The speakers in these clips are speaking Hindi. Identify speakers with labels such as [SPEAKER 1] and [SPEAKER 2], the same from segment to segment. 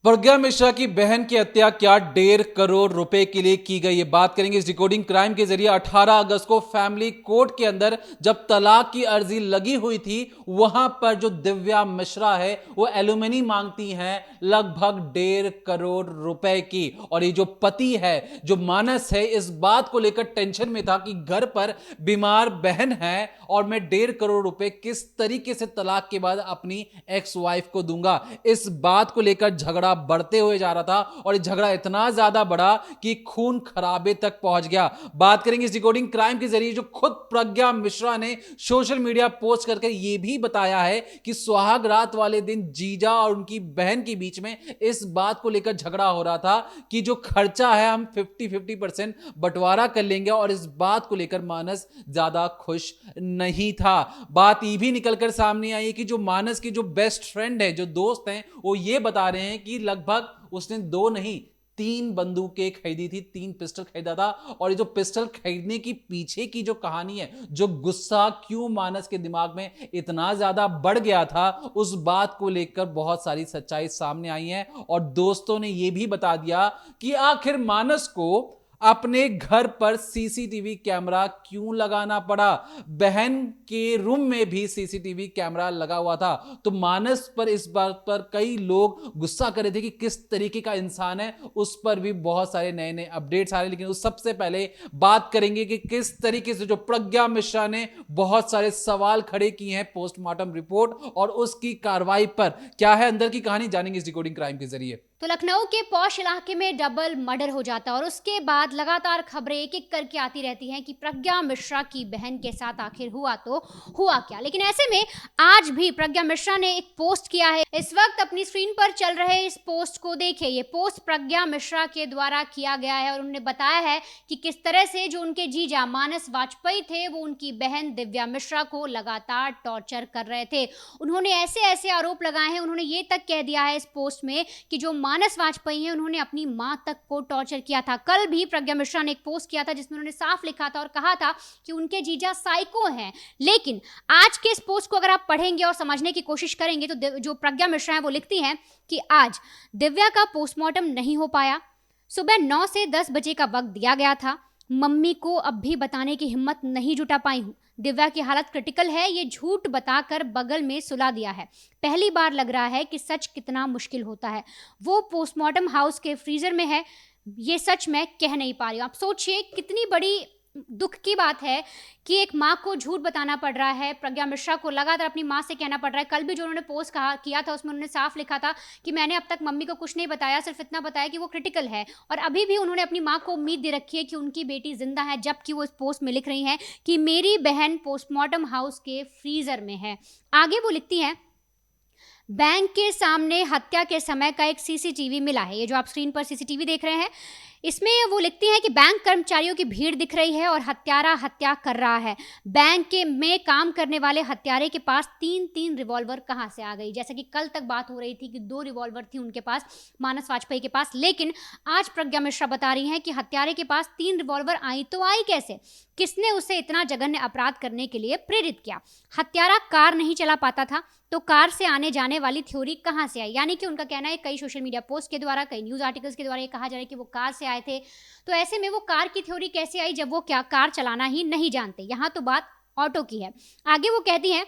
[SPEAKER 1] प्रज्ञा मिश्रा की बहन की हत्या क्या 1.5 करोड़ रुपए के लिए की गई, ये बात करेंगे इस डिकोडिंग क्राइम के जरिए। 18 अगस्त को फैमिली कोर्ट के अंदर जब तलाक की अर्जी लगी हुई थी, वहां पर जो दिव्या मिश्रा है वो एलुमनी मांगती हैं लगभग 1.5 करोड़ रुपए की। और ये जो पति है, जो मानस है, इस बात को लेकर टेंशन में था कि घर पर बीमार बहन है और मैं 1.5 करोड़ रुपए किस तरीके से तलाक के बाद अपनी एक्स वाइफ को दूंगा। इस बात को लेकर झगड़ा बढ़ते हुए जा रहा था और ये झगड़ा इतना ज्यादा बढ़ा कि खून खराबे तक पहुंच गया। बात करेंगे इस डिकोडिंग क्राइम के जरिए जो खुद प्रज्ञा मिश्रा ने सोशल मीडिया पोस्ट करके यह भी बताया है कि सुहाग रात वाले दिन जीजा और उनकी बहन के बीच में इस बात को लेकर झगड़ा हो रहा था कि जो खर्चा है हम 50-50% बंटवारा कर लेंगे, और इस बात को लेकर मानस ज्यादा खुश नहीं था। बात ये भी निकलकर सामने आई कि जो मानस की जो बेस्ट फ्रेंड है, जो दोस्त हैं, वो ये बता रहे हैं कि लगभग उसने 2 नहीं 3 बंदूकें खरीदी थी, 3 पिस्टल खरीदा था। और ये जो पिस्टल खरीदने की पीछे की जो कहानी है, जो गुस्सा क्यों मानस के दिमाग में इतना ज्यादा बढ़ गया था, उस बात को लेकर बहुत सारी सच्चाई सामने आई है। और दोस्तों ने यह भी बता दिया कि आखिर मानस को अपने घर पर सीसीटीवी कैमरा क्यों लगाना पड़ा। बहन के रूम में भी सीसीटीवी कैमरा लगा हुआ था। तो मानस पर इस बात पर कई लोग गुस्सा कर रहे थे कि किस तरीके का इंसान है, उस पर भी बहुत सारे नए नए अपडेट्स आ रहे हैं। लेकिन उस सबसे पहले बात करेंगे कि किस तरीके से जो प्रज्ञा मिश्रा ने बहुत सारे सवाल खड़े किए हैं पोस्टमार्टम रिपोर्ट और उसकी कार्रवाई पर। क्या है अंदर की कहानी, जानेंगे इस डिकोडिंग क्राइम के जरिए।
[SPEAKER 2] तो लखनऊ के पॉश इलाके में डबल मर्डर हो जाता है और उसके बाद लगातार खबरें एक एक करके आती रहती हैं कि प्रज्ञा मिश्रा की बहन के साथ आखिर हुआ तो हुआ क्या। लेकिन ऐसे में आज भी प्रज्ञा मिश्रा ने एक पोस्ट किया है। इस वक्त अपनी स्क्रीन पर चल रहे इस पोस्ट को देखिए। ये पोस्ट प्रज्ञा मिश्रा के द्वारा किया गया है और उन्होंने बताया है कि किस तरह से जो उनके जीजा मानस वाजपेयी थे वो उनकी बहन दिव्या मिश्रा को लगातार टॉर्चर कर रहे थे। उन्होंने ऐसे ऐसे आरोप लगाए हैं। उन्होंने ये तक कह दिया है इस पोस्ट में कि जो मानस वाजपेयी हैं उन्होंने अपनी मां तक को टॉर्चर किया था। कल भी प्रज्ञा मिश्रा ने एक पोस्ट किया था जिसमें उन्होंने साफ लिखा था और कहा था कि उनके जीजा साइको हैं। लेकिन आज के इस पोस्ट को अगर आप पढ़ेंगे और समझने की कोशिश करेंगे तो जो प्रज्ञा मिश्रा है वो लिखती हैं कि आज दिव्या का पोस्टमार्टम नहीं हो पाया। सुबह 9 से 10 बजे का वक्त दिया गया था। मम्मी को अब भी बताने की हिम्मत नहीं जुटा पाई हूं। दिव्या की हालत क्रिटिकल है, ये झूठ बताकर बगल में सुला दिया है। पहली बार लग रहा है कि सच कितना मुश्किल होता है। वो पोस्टमार्टम हाउस के फ्रीजर में है। ये सच मैं कह नहीं पा रही हूँ। आप सोचिए कितनी बड़ी दुख की बात है कि एक माँ को झूठ बताना पड़ रहा है। प्रज्ञा मिश्रा को लगातार अपनी माँ से कहना पड़ रहा है। कल भी जो उन्होंने पोस्ट किया था उसमें उन्होंने साफ लिखा था कि मैंने अब तक मम्मी को कुछ नहीं बताया, सिर्फ इतना बताया कि वो क्रिटिकल है। और अभी भी उन्होंने अपनी माँ को उम्मीद दे रखी है कि उनकी बेटी जिंदा है, जबकि वो इस पोस्ट में लिख रही हैं कि मेरी बहन पोस्टमार्टम हाउस के फ्रीजर में है। आगे वो लिखती हैं, बैंक के सामने हत्या के समय का एक सीसीटीवी मिला है। ये जो आप स्क्रीन पर सीसीटीवी देख रहे हैं, इसमें वो लिखती हैं कि बैंक कर्मचारियों की भीड़ दिख रही है और हत्यारा हत्या कर रहा है। बैंक के में काम करने वाले हत्यारे के पास 3-3 रिवॉल्वर कहाँ से आ गई। जैसा कि कल तक बात हो रही थी कि 2 रिवॉल्वर थी उनके पास, मानस वाजपेयी के पास, लेकिन आज प्रज्ञा मिश्रा बता रही हैं कि हत्यारे के पास 3 रिवॉल्वर आई तो आई कैसे। किसने उसे इतना जघन्य अपराध करने के लिए प्रेरित किया। हत्यारा कार नहीं चला पाता था तो कार से आने जाने वाली थ्योरी कहाँ से आई। यानी कि उनका कहना है कई सोशल मीडिया पोस्ट के द्वारा, कई न्यूज़ आर्टिकल्स के द्वारा ये कहा जा रहा है कि वो कार से आए थे। तो ऐसे में वो कार की थ्योरी कैसे आई जब वो क्या कार चलाना ही नहीं जानते। यहाँ तो बात ऑटो की है। आगे वो कहती हैं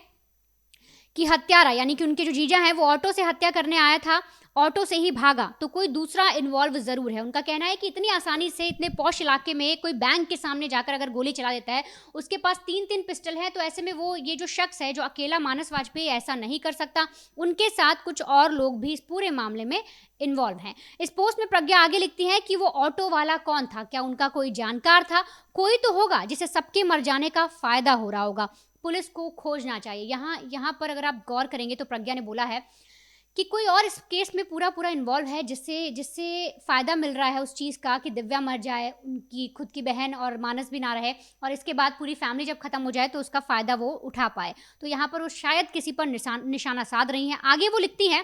[SPEAKER 2] कि हत्यारा यानी कि उनके जो जीजा हैं वो ऑटो से हत्या करने आया था, ऑटो से ही भागा, तो कोई दूसरा इन्वॉल्व जरूर है। उनका कहना है कि इतनी आसानी से इतने पॉश इलाके में कोई बैंक के सामने जाकर अगर गोली चला देता है, उसके पास 3-3 पिस्टल है, तो ऐसे में वो ये जो शख्स है जो अकेला मानस वाजपेयी ऐसा नहीं कर सकता। उनके साथ कुछ और लोग भी इस पूरे मामले में इन्वॉल्व हैं। इस पोस्ट में प्रज्ञा आगे लिखती है कि वो ऑटो वाला कौन था, क्या उनका कोई जानकार था। कोई तो होगा जिसे सबके मर जाने का फायदा हो रहा होगा। पुलिस को खोजना चाहिए। यहाँ पर अगर आप गौर करेंगे तो प्रज्ञा ने बोला है कि कोई और इस केस में पूरा इन्वॉल्व है जिससे फ़ायदा मिल रहा है उस चीज़ का कि दिव्या मर जाए, उनकी खुद की बहन और मानस भी ना रहे, और इसके बाद पूरी फैमिली जब ख़त्म हो जाए तो उसका फ़ायदा वो उठा पाए। तो यहाँ पर वो शायद किसी पर निशाना साध रही हैं। आगे वो लिखती हैं,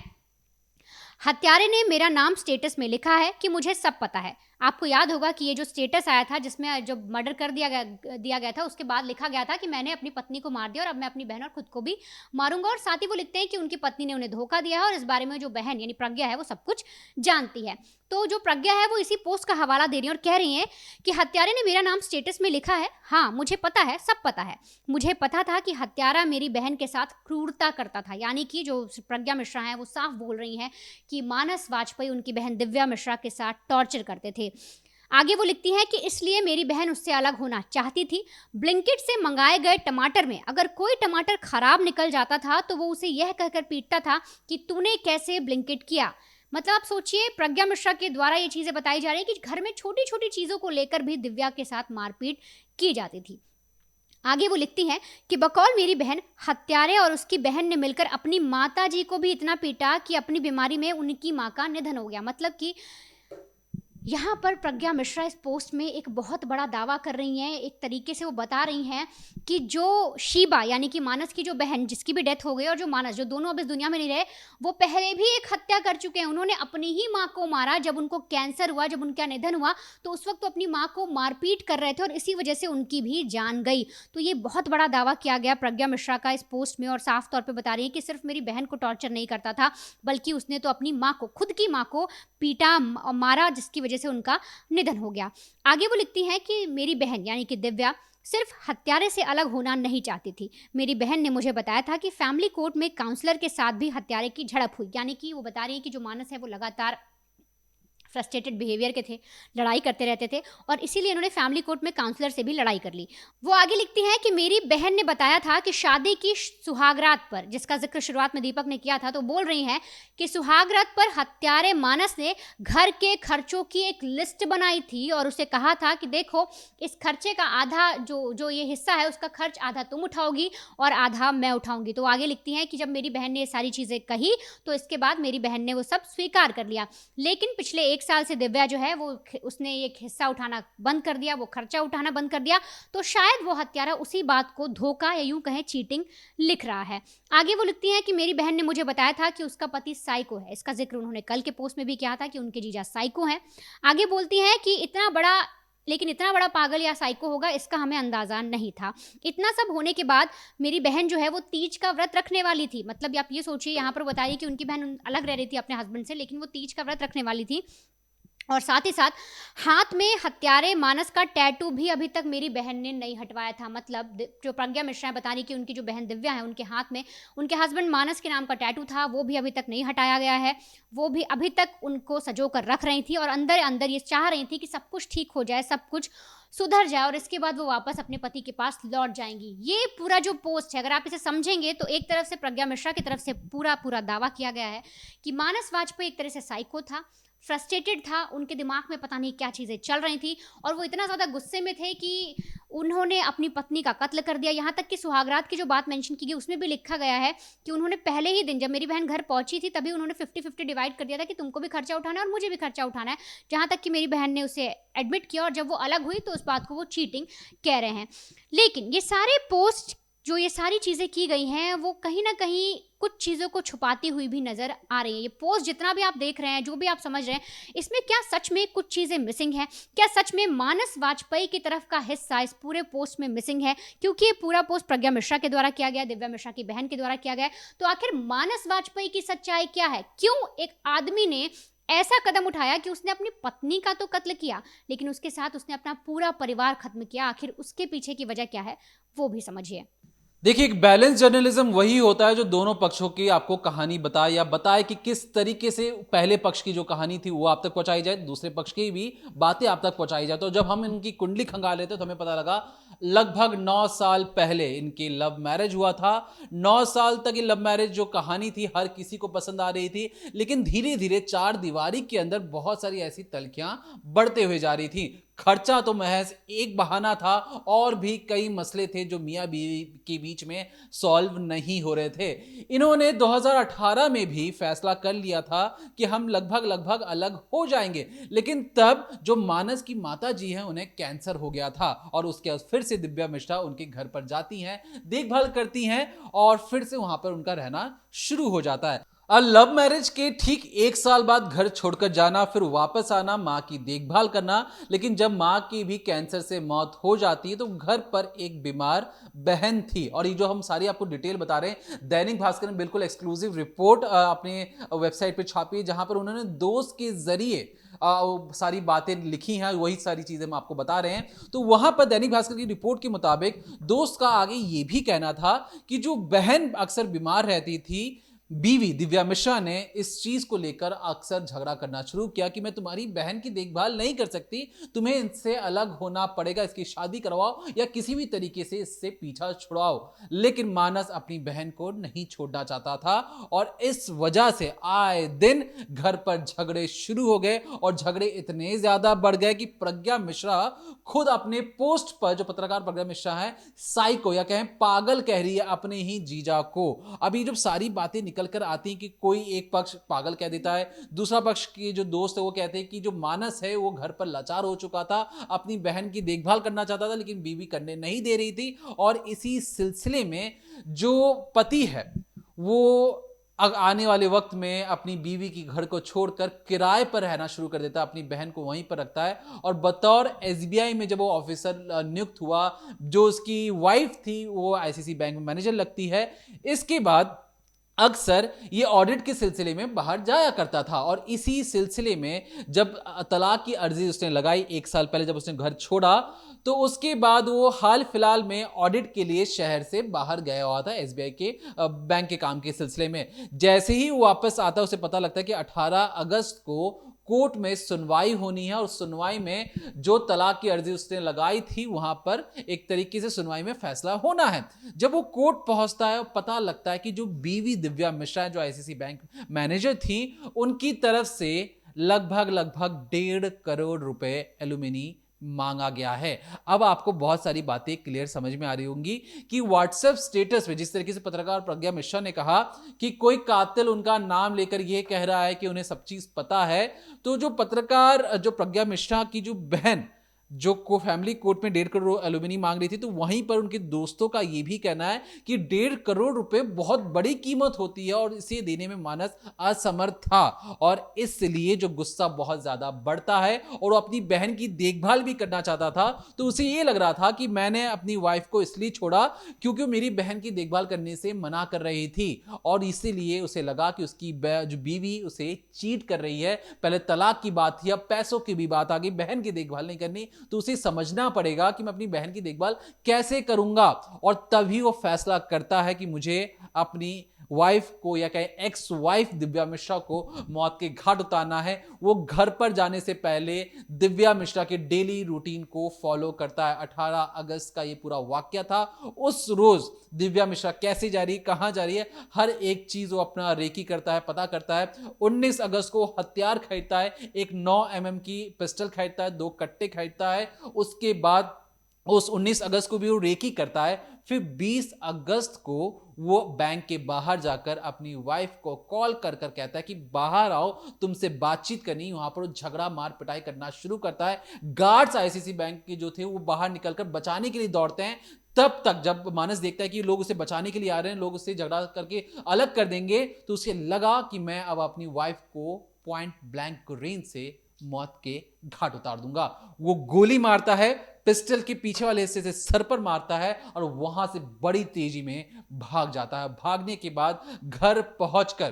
[SPEAKER 2] हत्यारे ने मेरा नाम स्टेटस में लिखा है कि मुझे सब पता है। आपको याद होगा कि ये जो स्टेटस आया था जिसमें जब मर्डर कर दिया गया था, उसके बाद लिखा गया था कि मैंने अपनी पत्नी को मार दिया और अब मैं अपनी बहन और खुद को भी मारूंगा। और साथ ही वो लिखते हैं कि उनकी पत्नी ने उन्हें धोखा दिया है और इस बारे में जो बहन यानी प्रज्ञा है वो सब कुछ जानती है। तो जो प्रज्ञा है वो इसी पोस्ट का हवाला दे रही है और कह रही है कि हत्यारे ने मेरा नाम स्टेटस में लिखा है। हाँ, मुझे पता है, सब पता है। मुझे पता था कि हत्यारा मेरी बहन के साथ क्रूरता करता था। यानी कि जो प्रज्ञा मिश्रा है वो साफ बोल रही हैं कि मानस वाजपेयी उनकी बहन दिव्या मिश्रा के साथ टॉर्चर करते थे। आगे वो लिखती हैं कि इसलिए मेरी बहन उससे अलग होना चाहती थी। ब्लिंकिट से मंगाए गए टमाटर में अगर कोई टमाटर खराब निकल जाता था तो वो उसे यह कहकर पीटता था कि तूने कैसे ब्लिंकिट किया। मतलब आप सोचिए, प्रज्ञा मिश्रा के द्वारा ये चीजें बताई जा रही है कि घर में छोटी छोटी चीजों को लेकर भी दिव्या के साथ मारपीट की जाती थी। आगे वो लिखती हैं कि बकौल मेरी बहन, हत्यारे और उसकी बहन ने मिलकर अपनी माता जी को भी इतना पीटा कि अपनी बीमारी में उनकी मां का निधन हो गया। मतलब कि यहाँ पर प्रज्ञा मिश्रा इस पोस्ट में एक बहुत बड़ा दावा कर रही हैं। एक तरीके से वो बता रही हैं कि जो शीबा यानी कि मानस की जो बहन जिसकी भी डेथ हो गई और जो मानस, जो दोनों अब इस दुनिया में नहीं रहे, वो पहले भी एक हत्या कर चुके हैं। उन्होंने अपनी ही माँ को मारा जब उनको कैंसर हुआ, जब उनका निधन हुआ तो उस वक्त तो अपनी माँ को मारपीट कर रहे थे और इसी वजह से उनकी भी जान गई। तो ये बहुत बड़ा दावा किया गया प्रज्ञा मिश्रा का इस पोस्ट में और साफ तौर पर बता रही है कि सिर्फ मेरी बहन को टॉर्चर नहीं करता था बल्कि उसने तो अपनी माँ को, खुद की माँ को पीटा, मारा, जिसकी वजह से उनका निधन हो गया। आगे वो लिखती हैं कि मेरी बहन यानी कि दिव्या सिर्फ हत्यारे से अलग होना नहीं चाहती थी। मेरी बहन ने मुझे बताया था कि फैमिली कोर्ट में काउंसलर के साथ भी हत्यारे की झड़प हुई। यानी कि वो बता रही है कि जो मानस है वो लगातार फ्रस्ट्रेटेड बिहेवियर के थे, लड़ाई करते रहते थे और इसीलिए इन्होंने फैमिली कोर्ट में काउंसलर से भी लड़ाई कर ली। वो आगे लिखती हैं कि मेरी बहन ने बताया था कि शादी की सुहागरात पर, जिसका जिक्र शुरुआत में दीपक ने किया था, तो बोल रही हैं कि सुहागरात पर हत्यारे मानस ने घर के खर्चों की एक लिस्ट बनाई थी और उसे कहा था कि देखो, इस खर्चे का आधा जो ये हिस्सा है उसका खर्च आधा तुम उठाओगी और आधा मैं उठाऊंगी। तो आगे लिखती हैं कि जब मेरी बहन ने ये सारी चीज़ें कही तो इसके बाद मेरी बहन ने वो सब स्वीकार कर लिया। लेकिन पिछले 1 साल से दिव्या जो है वो उसने एक हिस्सा उठाना बंद कर दिया, वो खर्चा उठाना बंद कर दिया। तो शायद वो हत्यारा उसी बात को धोखा या यूं कहें चीटिंग लिख रहा है। आगे वो लिखती हैं कि मेरी बहन ने मुझे बताया था कि उसका पति साइको है। इसका जिक्र उन्होंने कल के पोस्ट में भी किया था कि उनके जीजा साइको हैं। आगे बोलती हैं कि इतना बड़ा पागल या साइको होगा इसका हमें अंदाजा नहीं था। इतना सब होने के बाद मेरी बहन जो है वो तीज का व्रत रखने वाली थी। मतलब आप ये सोचिए, यहाँ पर बताइए कि उनकी बहन अलग रह रही थी अपने हस्बैंड से, लेकिन वो तीज का व्रत रखने वाली थी। और साथ ही साथ हाथ में हत्यारे मानस का टैटू भी अभी तक मेरी बहन ने नहीं हटवाया था। मतलब जो प्रज्ञा मिश्रा बता रही कि उनकी जो बहन दिव्या है उनके हाथ में उनके हस्बैंड मानस के नाम का टैटू था, वो भी अभी तक नहीं हटाया गया है। वो भी अभी तक उनको सजो कर रख रही थी और अंदर अंदर ये चाह रही थी कि सब कुछ ठीक हो जाए, सब कुछ सुधर जाए और इसके बाद वो वापस अपने पति के पास लौट जाएंगी। ये पूरा जो पोस्ट है, अगर आप इसे समझेंगे तो एक तरफ से प्रज्ञा मिश्रा की तरफ से पूरा दावा किया गया है कि मानस वाजपेयी एक तरह से साइको था, फ्रस्ट्रेटेड था, उनके दिमाग में पता नहीं क्या चीज़ें चल रही थी और वो इतना ज़्यादा गुस्से में थे कि उन्होंने अपनी पत्नी का कत्ल कर दिया। यहाँ तक कि सुहागरात की जो बात मेंशन की गई उसमें भी लिखा गया है कि उन्होंने पहले ही दिन, जब मेरी बहन घर पहुंची थी, तभी उन्होंने 50-50 डिवाइड कर दिया था कि तुमको भी खर्चा उठाना है और मुझे भी खर्चा उठाना है। जहाँ तक कि मेरी बहन ने उसे एडमिट किया और जब वो अलग हुई तो उस बात को वो चीटिंग कह रहे हैं। लेकिन ये सारे पोस्ट, जो ये सारी चीज़ें की गई हैं, वो कहीं ना कहीं कुछ चीज़ों को छुपाती हुई भी नज़र आ रही है। ये पोस्ट जितना भी आप देख रहे हैं, जो भी आप समझ रहे हैं, इसमें क्या सच में कुछ चीज़ें मिसिंग हैं? क्या सच में मानस वाजपेयी की तरफ का हिस्सा इस पूरे पोस्ट में मिसिंग है? क्योंकि ये पूरा पोस्ट प्रज्ञा मिश्रा के द्वारा किया गया, दिव्या मिश्रा की बहन के द्वारा किया गया। तो आखिर मानस वाजपेयी की सच्चाई क्या है? क्यों एक आदमी ने ऐसा कदम उठाया कि उसने अपनी पत्नी का तो कत्ल किया, लेकिन उसके साथ उसने अपना पूरा परिवार खत्म किया? आखिर उसके पीछे की वजह क्या है, वो भी समझिए।
[SPEAKER 1] देखिए, एक बैलेंस जर्नलिज्म वही होता है जो दोनों पक्षों की आपको कहानी बताए या बताए कि किस तरीके से पहले पक्ष की जो कहानी थी वो आप तक पहुंचाई जाए, दूसरे पक्ष की भी बातें आप तक पहुंचाई जाए। तो जब हम इनकी कुंडली खंगाल लेते तो हमें पता लगा लगभग 9 साल पहले इनकी लव मैरिज हुआ था। 9 साल तक ये लव मैरिज जो कहानी थी हर किसी को पसंद आ रही थी, लेकिन धीरे धीरे चार दीवारी के अंदर बहुत सारी ऐसी तलखियां बढ़ते हुए जा रही थी। खर्चा तो महज एक बहाना था और भी कई मसले थे जो मियां बीवी के बीच में सॉल्व नहीं हो रहे थे। इन्होंने 2018 में भी फैसला कर लिया था कि हम लगभग अलग हो जाएंगे, लेकिन तब जो मानस की माता जी हैं उन्हें कैंसर हो गया था और उसके बाद फिर से दिव्या मिश्रा उनके घर पर जाती हैं, देखभाल करती हैं और फिर से वहां पर उनका रहना शुरू हो जाता है। लव मैरिज के ठीक 1 साल बाद घर छोड़कर जाना, फिर वापस आना, मां की देखभाल करना। लेकिन जब मां की भी कैंसर से मौत हो जाती है तो घर पर एक बीमार बहन थी। और ये जो हम सारी आपको डिटेल बता रहे हैं, दैनिक भास्कर ने बिल्कुल एक्सक्लूसिव रिपोर्ट अपने वेबसाइट पे छापी है, जहां पर उन्होंने दोस्त के जरिए सारी बातें लिखी हैं, वही सारी चीजें हम आपको बता रहे हैं। तो वहां पर दैनिक भास्कर की रिपोर्ट के मुताबिक दोस्त का आगे ये भी कहना था कि जो बहन अक्सर बीमार रहती थी, बीवी दिव्या मिश्रा ने इस चीज को लेकर अक्सर झगड़ा करना शुरू किया कि मैं तुम्हारी बहन की देखभाल नहीं कर सकती, तुम्हें इससे अलग होना पड़ेगा, इसकी शादी करवाओ या किसी भी तरीके से इससे पीछा छुड़ाओ। लेकिन मानस अपनी बहन को नहीं छोड़ना चाहता था और इस वजह से आए दिन घर पर झगड़े शुरू हो गए और झगड़े इतने ज्यादा बढ़ गए कि प्रज्ञा मिश्रा खुद अपने पोस्ट पर, जो पत्रकार प्रज्ञा मिश्रा है, साइको या कहें पागल कह रही है अपने ही जीजा को। अभी जब सारी बातें निकल कर आती हैं कि कोई एक पक्ष पागल कह देता है, दूसरा पक्ष के जो दोस्त है वो कहते हैं कि जो मानस है वो घर पर लाचार हो चुका था, अपनी बहन की देखभाल करना चाहता था लेकिन बीवी करने नहीं दे रही थी। और इसी सिलसिले में जो पति है वो आने वाले वक्त में अपनी बीवी की घर को छोड़कर किराए पर रहना शुरू कर देता है, अपनी बहन को वहीं पर रखता है। और बतौर एसबीआई में जब वो ऑफिसर नियुक्त हुआ, जो उसकी वाइफ थी वो आईसीसी बैंक में मैनेजर लगती है। इसके बाद अक्सर ये ऑडिट के सिलसिले में बाहर जाया करता था और इसी सिलसिले में जब तलाक की अर्जी उसने लगाई 1 साल पहले, जब उसने घर छोड़ा, तो उसके बाद वो हाल फिलहाल में ऑडिट के लिए शहर से बाहर गया हुआ था एसबीआई के बैंक के काम के सिलसिले में। जैसे ही वो वापस आता है उसे पता लगता है कि 18 अगस्त को कोर्ट में सुनवाई होनी है और सुनवाई में जो तलाक की अर्जी उसने लगाई थी वहां पर एक तरीके से सुनवाई में फैसला होना है। जब वो कोर्ट पहुंचता है और पता लगता है कि जो बीवी दिव्या मिश्रा जो आईसीसी बैंक मैनेजर थी, उनकी तरफ से लगभग लगभग 1.5 करोड़ रुपए एलुमिनी मांगा गया है। अब आपको बहुत सारी बातें क्लियर समझ में आ रही होंगी कि व्हाट्सएप स्टेटस में जिस तरीके से पत्रकार प्रज्ञा मिश्रा ने कहा कि कोई कातिल उनका नाम लेकर यह कह रहा है कि उन्हें सब चीज पता है, तो जो पत्रकार जो प्रज्ञा मिश्रा की जो बहन जो को फैमिली कोर्ट में 1.5 करोड़ एलुमिनी मांग रही थी, तो वहीं पर उनके दोस्तों का यह भी कहना है कि 1.5 करोड़ रुपए बहुत बड़ी कीमत होती है और इसे देने में मानस असमर्थ था और इसलिए जो गुस्सा बहुत ज्यादा बढ़ता है और वो अपनी बहन की देखभाल भी करना चाहता था। तो उसे ये लग रहा था कि मैंने अपनी वाइफ को इसलिए छोड़ा क्योंकि वो मेरी बहन की देखभाल करने से मना कर रही थी और इसीलिए उसे लगा कि उसकी जो बीवी उसे चीट कर रही है। पहले तलाक की बात थी, अब पैसों की भी बात आ गई, बहन की देखभाल नहीं करनी, तो उसे समझना पड़ेगा कि मैं अपनी बहन की देखभाल कैसे करूंगा। और तभी वो फैसला करता है कि मुझे अपनी वाइफ को या कहें एक्स वाइफ दिव्या मिश्रा को मौत के घाट उतारना है। वो घर पर जाने से पहले दिव्या मिश्रा के डेली रूटीन को फॉलो करता है। 18 अगस्त का ये पूरा वाकया था। उस रोज दिव्या मिश्रा कैसे जा रही है, कहां जा रही है, हर एक चीज वो अपना रेकी करता है, पता करता है। 19 अगस्त को हथियार खरीदता है, एक 9 mm की पिस्टल खरीदता है, 2 कट्टे खरीदता है। उसके बाद उस 19 अगस्त को भी वो रेकी करता है। फिर 20 अगस्त को वो बैंक के बाहर जाकर अपनी वाइफ को कॉल कर कर कहता है कि बाहर आओ, तुमसे बातचीत करनी। वहां पर वो झगड़ा मार पिटाई करना शुरू करता है। गार्ड्स आईसीसी बैंक के जो थे वो बाहर निकलकर बचाने के लिए दौड़ते हैं। तब तक जब मानस देखता है कि लोग उसे बचाने के लिए आ रहे हैं, लोग उससे झगड़ा करके अलग कर देंगे, तो उसे लगा कि मैं अब अपनी वाइफ को पॉइंट ब्लैंक रेंज से मौत के घाट उतार दूंगा। वो गोली मारता है, पिस्टल के पीछे वाले हिस्से से सर पर मारता है और वहां से बड़ी तेजी में भाग जाता है। भागने के बाद घर पहुंचकर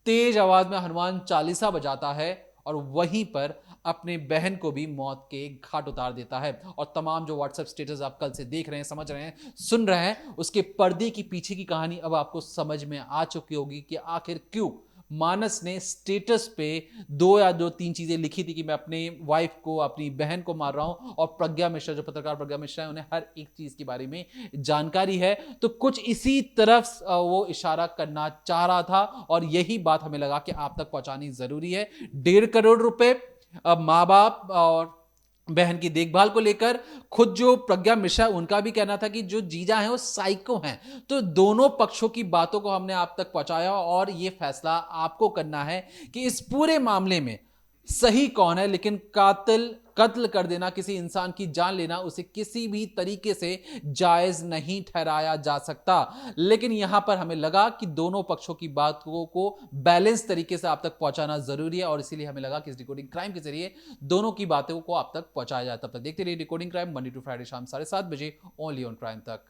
[SPEAKER 1] तेज आवाज में हनुमान चालीसा बजाता है और वहीं पर अपने बहन को भी मौत के घाट उतार देता है। और तमाम जो व्हाट्सएप स्टेटस आप कल से देख रहे हैं, समझ रहे हैं, सुन रहे हैं, उसके पर्दे की पीछे की कहानी अब आपको समझ में आ चुकी होगी कि आखिर क्यों मानस ने स्टेटस पे 2 या 3 चीजें लिखी थी कि मैं अपने वाइफ को, अपनी बहन को मार रहा हूं। और प्रज्ञा मिश्रा, जो पत्रकार प्रज्ञा मिश्रा है, उन्हें हर एक चीज के बारे में जानकारी है। तो कुछ इसी तरफ वो इशारा करना चाह रहा था और यही बात हमें लगा कि आप तक पहुंचानी जरूरी है। 1.5 करोड़ रुपए माँ बाप और बहन की देखभाल को लेकर खुद जो प्रज्ञा मिश्रा, उनका भी कहना था कि जो जीजा हैं वो साइको हैं। तो दोनों पक्षों की बातों को हमने आप तक पहुंचाया और ये फैसला आपको करना है कि इस पूरे मामले में सही कौन है, लेकिन कत्ल कर देना, किसी इंसान की जान लेना, उसे किसी भी तरीके से जायज नहीं ठहराया जा सकता। लेकिन यहां पर हमें लगा कि दोनों पक्षों की बातों को बैलेंस तरीके से आप तक पहुंचाना जरूरी है, और इसीलिए हमें लगा कि इस डिकोडिंग क्राइम के जरिए दोनों की बातों को आप तक पहुंचाया जाए। तब तक देखते रहिए decoding crime, Monday to Friday शाम 7:30 बजे, ओनली ऑन प्राइम तक।